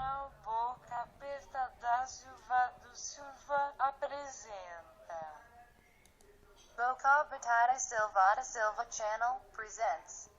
Jornal Boca Preta da Silva do Silva apresenta. Boca Preta da Silva Channel presents.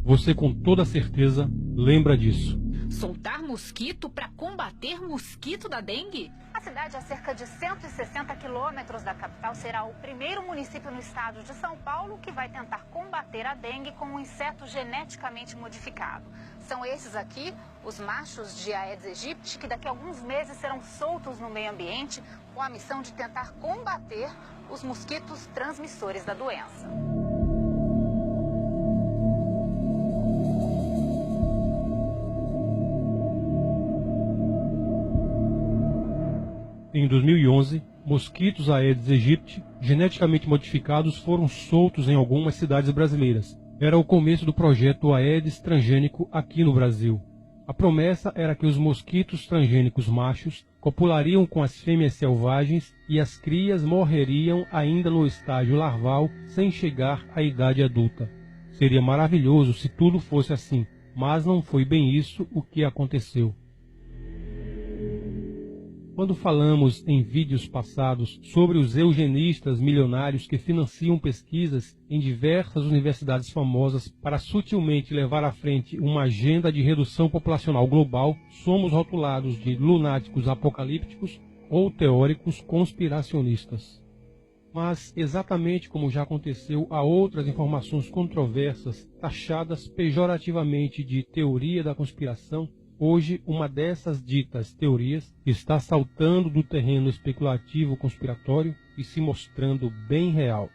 Você com toda certeza lembra disso. Soltar mosquito para combater mosquito da dengue? A cidade, a cerca de 160 quilômetros da capital, será o primeiro município no estado de São Paulo que vai tentar combater a dengue com um inseto geneticamente modificado. São esses aqui, os machos de Aedes aegypti, que daqui a alguns meses serão soltos no meio ambiente com a missão de tentar combater os mosquitos transmissores da doença. Em 2011, mosquitos Aedes aegypti geneticamente modificados foram soltos em algumas cidades brasileiras. Era o começo do projeto Aedes transgênico aqui no Brasil. A promessa era que os mosquitos transgênicos machos copulariam com as fêmeas selvagens e as crias morreriam ainda no estágio larval sem chegar à idade adulta. Seria maravilhoso se tudo fosse assim, mas não foi bem isso o que aconteceu. Quando falamos em vídeos passados sobre os eugenistas milionários que financiam pesquisas em diversas universidades famosas para sutilmente levar à frente uma agenda de redução populacional global, somos rotulados de lunáticos apocalípticos ou teóricos conspiracionistas. Mas, exatamente como já aconteceu a outras informações controversas taxadas pejorativamente de teoria da conspiração, hoje, uma dessas ditas teorias está saltando do terreno especulativo conspiratório e se mostrando bem real.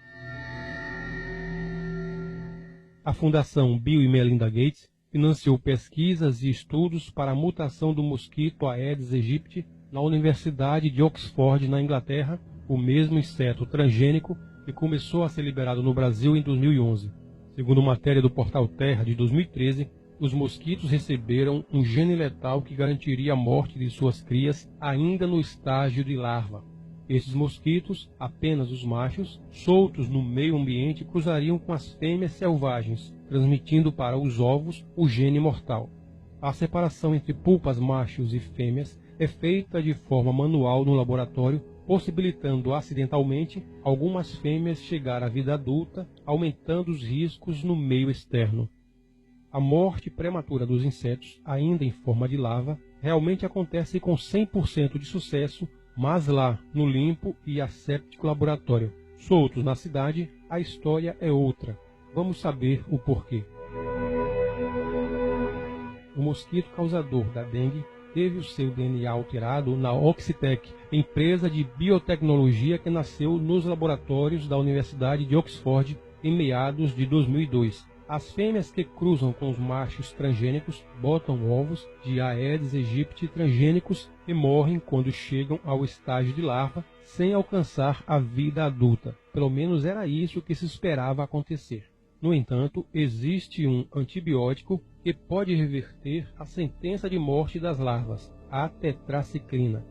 A Fundação Bill e Melinda Gates financiou pesquisas e estudos para a mutação do mosquito Aedes aegypti na Universidade de Oxford, na Inglaterra, o mesmo inseto transgênico que começou a ser liberado no Brasil em 2011. Segundo matéria do portal Terra de 2013, os mosquitos receberam um gene letal que garantiria a morte de suas crias ainda no estágio de larva. Esses mosquitos, apenas os machos, soltos no meio ambiente, cruzariam com as fêmeas selvagens, transmitindo para os ovos o gene mortal. A separação entre pulpas machos e fêmeas é feita de forma manual no laboratório, possibilitando acidentalmente algumas fêmeas chegar à vida adulta, aumentando os riscos no meio externo. A morte prematura dos insetos, ainda em forma de larva, realmente acontece com 100% de sucesso, mas lá, no limpo e asséptico laboratório. Soltos na cidade, a história é outra. Vamos saber o porquê. O mosquito causador da dengue teve o seu DNA alterado na Oxitec, empresa de biotecnologia que nasceu nos laboratórios da Universidade de Oxford em meados de 2002. As fêmeas que cruzam com os machos transgênicos botam ovos de Aedes aegypti transgênicos e morrem quando chegam ao estágio de larva, sem alcançar a vida adulta. Pelo menos era isso que se esperava acontecer. No entanto, existe um antibiótico que pode reverter a sentença de morte das larvas, a tetraciclina.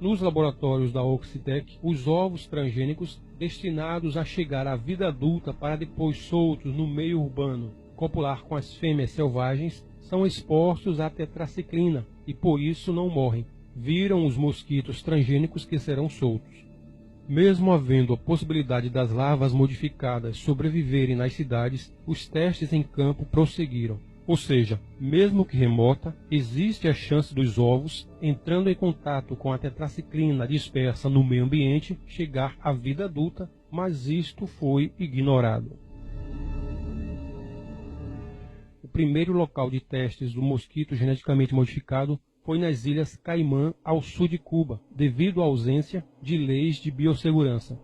Nos laboratórios da Oxitec, os ovos transgênicos destinados a chegar à vida adulta para depois soltos no meio urbano, copular com as fêmeas selvagens, são expostos à tetraciclina e por isso não morrem. Viram os mosquitos transgênicos que serão soltos. Mesmo havendo a possibilidade das larvas modificadas sobreviverem nas cidades, os testes em campo prosseguiram. Ou seja, mesmo que remota, existe a chance dos ovos, entrando em contato com a tetraciclina dispersa no meio ambiente, chegar à vida adulta, mas isto foi ignorado. O primeiro local de testes do mosquito geneticamente modificado foi nas Ilhas Caimã, ao sul de Cuba, devido à ausência de leis de biossegurança.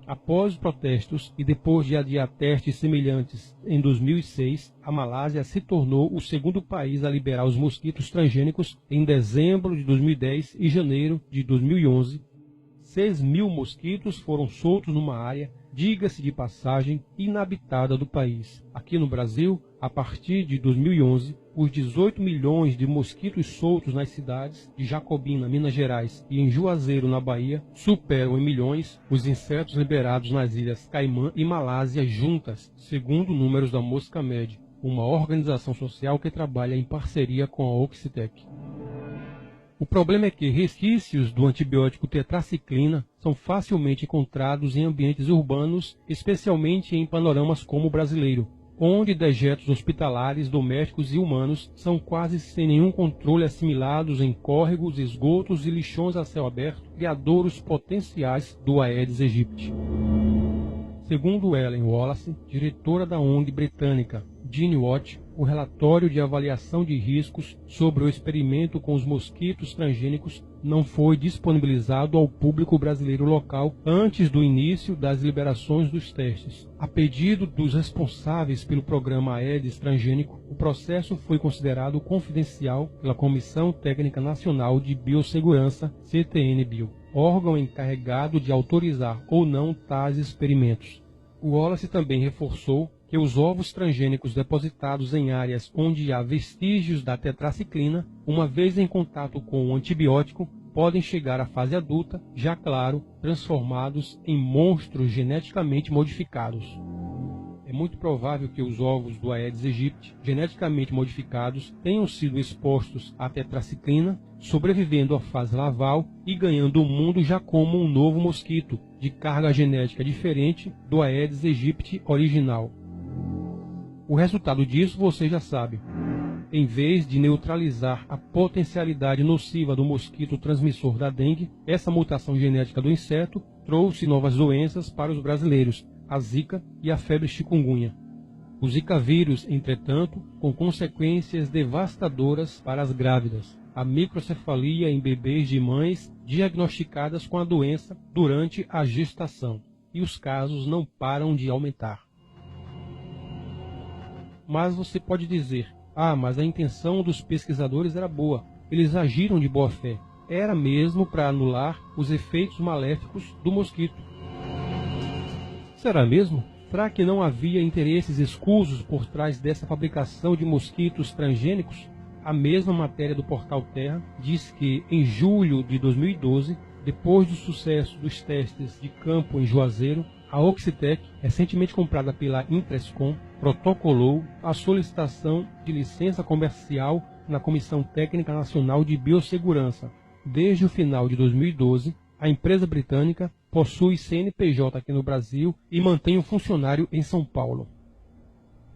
Após os protestos e depois de adiar testes semelhantes em 2006, a Malásia se tornou o segundo país a liberar os mosquitos transgênicos em dezembro de 2010 e janeiro de 2011. 6.000 mosquitos foram soltos numa área, diga-se de passagem, inabitada do país. Aqui no Brasil, a partir de 2011, os 18 milhões de mosquitos soltos nas cidades de Jacobina, Minas Gerais, e em Juazeiro, na Bahia, superam em milhões os insetos liberados nas ilhas Caimã e Malásia juntas, segundo números da Moscamed. uma organização social que trabalha em parceria com a Oxitec. O problema é que resquícios do antibiótico tetraciclina são facilmente encontrados em ambientes urbanos, especialmente em panoramas como o brasileiro, onde dejetos hospitalares, domésticos e humanos são quase sem nenhum controle assimilados em córregos, esgotos e lixões a céu aberto, criadouros potenciais do Aedes aegypti. Segundo Ellen Wallace, diretora da ONG britânica GeneWatch, o relatório de avaliação de riscos sobre o experimento com os mosquitos transgênicos não foi disponibilizado ao público brasileiro local antes do início das liberações dos testes. A pedido dos responsáveis pelo programa Aedes transgênico, o processo foi considerado confidencial pela Comissão Técnica Nacional de Biossegurança, CTN-Bio, órgão encarregado de autorizar ou não tais experimentos. O Wallace também reforçou que os ovos transgênicos depositados em áreas onde há vestígios da tetraciclina, uma vez em contato com o antibiótico, podem chegar à fase adulta, já claro, transformados em monstros geneticamente modificados. É muito provável que os ovos do Aedes aegypti, geneticamente modificados, tenham sido expostos à tetraciclina, sobrevivendo à fase larval e ganhando o mundo já como um novo mosquito, de carga genética diferente do Aedes aegypti original. O resultado disso você já sabe. Em vez de neutralizar a potencialidade nociva do mosquito transmissor da dengue, essa mutação genética do inseto trouxe novas doenças para os brasileiros, a zika e a febre chikungunya. O zika vírus, entretanto, com consequências devastadoras para as grávidas, a microcefalia em bebês de mães diagnosticadas com a doença durante a gestação, e os casos não param de aumentar. Mas você pode dizer, mas a intenção dos pesquisadores era boa, eles agiram de boa fé, era mesmo para anular os efeitos maléficos do mosquito. Será mesmo? Será que não havia interesses escusos por trás dessa fabricação de mosquitos transgênicos? A mesma matéria do Portal Terra diz que, em julho de 2012, depois do sucesso dos testes de campo em Juazeiro, a Oxitec, recentemente comprada pela Intrescom, protocolou a solicitação de licença comercial na Comissão Técnica Nacional de Biossegurança. Desde o final de 2012, a empresa britânica possui CNPJ aqui no Brasil e mantém um funcionário em São Paulo.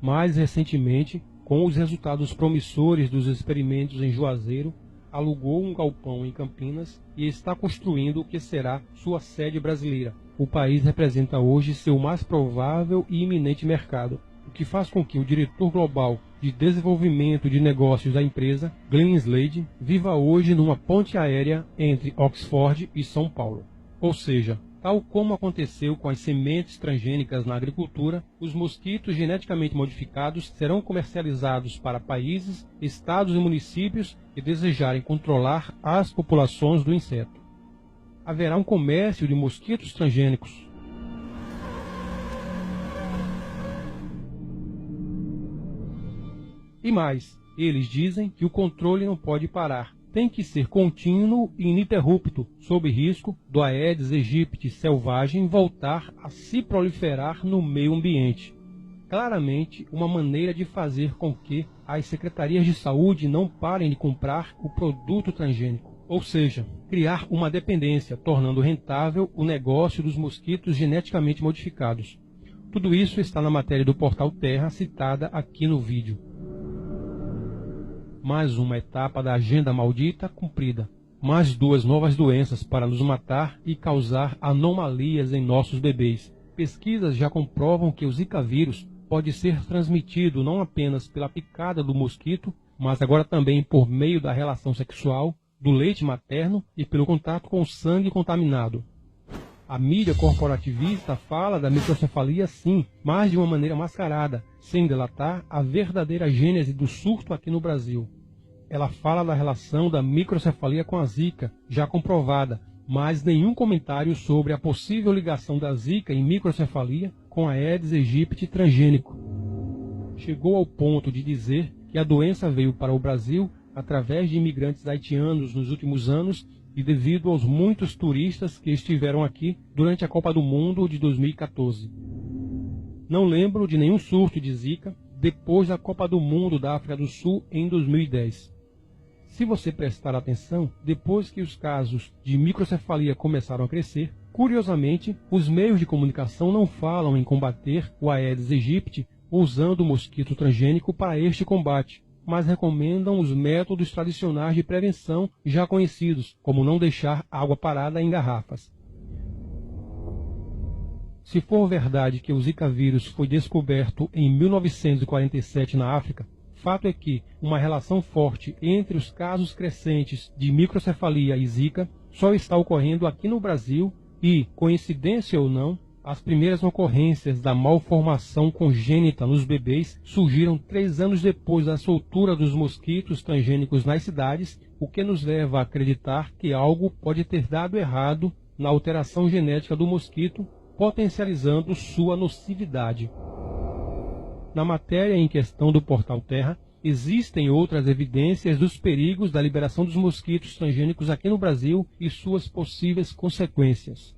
Mais recentemente, com os resultados promissores dos experimentos em Juazeiro, alugou um galpão em Campinas e está construindo o que será sua sede brasileira. O país representa hoje seu mais provável e iminente mercado, o que faz com que o diretor global de desenvolvimento de negócios da empresa, Glenn Slade, viva hoje numa ponte aérea entre Oxford e São Paulo. Ou seja, tal como aconteceu com as sementes transgênicas na agricultura, os mosquitos geneticamente modificados serão comercializados para países, estados e municípios que desejarem controlar as populações do inseto. Haverá um comércio de mosquitos transgênicos. E mais, eles dizem que o controle não pode parar. Tem que ser contínuo e ininterrupto, sob risco do Aedes aegypti selvagem voltar a se proliferar no meio ambiente. Claramente, uma maneira de fazer com que as secretarias de saúde não parem de comprar o produto transgênico. Ou seja, criar uma dependência, tornando rentável o negócio dos mosquitos geneticamente modificados. Tudo isso está na matéria do Portal Terra citada aqui no vídeo. Mais uma etapa da agenda maldita cumprida. Mais duas novas doenças para nos matar e causar anomalias em nossos bebês. Pesquisas já comprovam que o Zika vírus pode ser transmitido não apenas pela picada do mosquito, mas agora também por meio da relação sexual, do leite materno e pelo contato com o sangue contaminado. A mídia corporativista fala da microcefalia sim, mas de uma maneira mascarada, sem delatar a verdadeira gênese do surto aqui no Brasil. Ela fala da relação da microcefalia com a Zika, já comprovada, mas nenhum comentário sobre a possível ligação da Zika em microcefalia com a Aedes aegypti transgênico. Chegou ao ponto de dizer que a doença veio para o Brasil através de imigrantes haitianos nos últimos anos e devido aos muitos turistas que estiveram aqui durante a Copa do Mundo de 2014. Não lembro de nenhum surto de Zika depois da Copa do Mundo da África do Sul em 2010. Se você prestar atenção, depois que os casos de microcefalia começaram a crescer, curiosamente, os meios de comunicação não falam em combater o Aedes aegypti usando o mosquito transgênico para este combate, mas recomendam os métodos tradicionais de prevenção já conhecidos, como não deixar água parada em garrafas. Se for verdade que o Zika vírus foi descoberto em 1947 na África, fato é que uma relação forte entre os casos crescentes de microcefalia e Zika só está ocorrendo aqui no Brasil e, coincidência ou não, as primeiras ocorrências da malformação congênita nos bebês surgiram 3 anos depois da soltura dos mosquitos transgênicos nas cidades, o que nos leva a acreditar que algo pode ter dado errado na alteração genética do mosquito, potencializando sua nocividade. Na matéria em questão do Portal Terra, existem outras evidências dos perigos da liberação dos mosquitos transgênicos aqui no Brasil e suas possíveis consequências.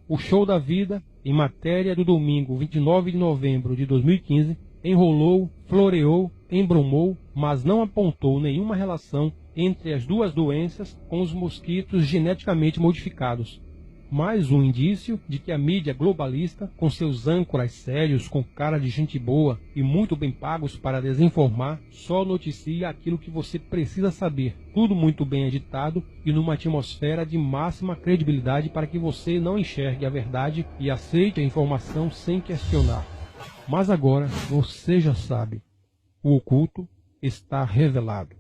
O Show da Vida, em matéria do domingo 29 de novembro de 2015, enrolou, floreou, embromou, mas não apontou nenhuma relação entre as duas doenças com os mosquitos geneticamente modificados. Mais um indício de que a mídia globalista, com seus âncoras sérios, com cara de gente boa e muito bem pagos para desinformar, só noticia aquilo que você precisa saber, tudo muito bem editado e numa atmosfera de máxima credibilidade para que você não enxergue a verdade e aceite a informação sem questionar. Mas agora você já sabe, o oculto está revelado.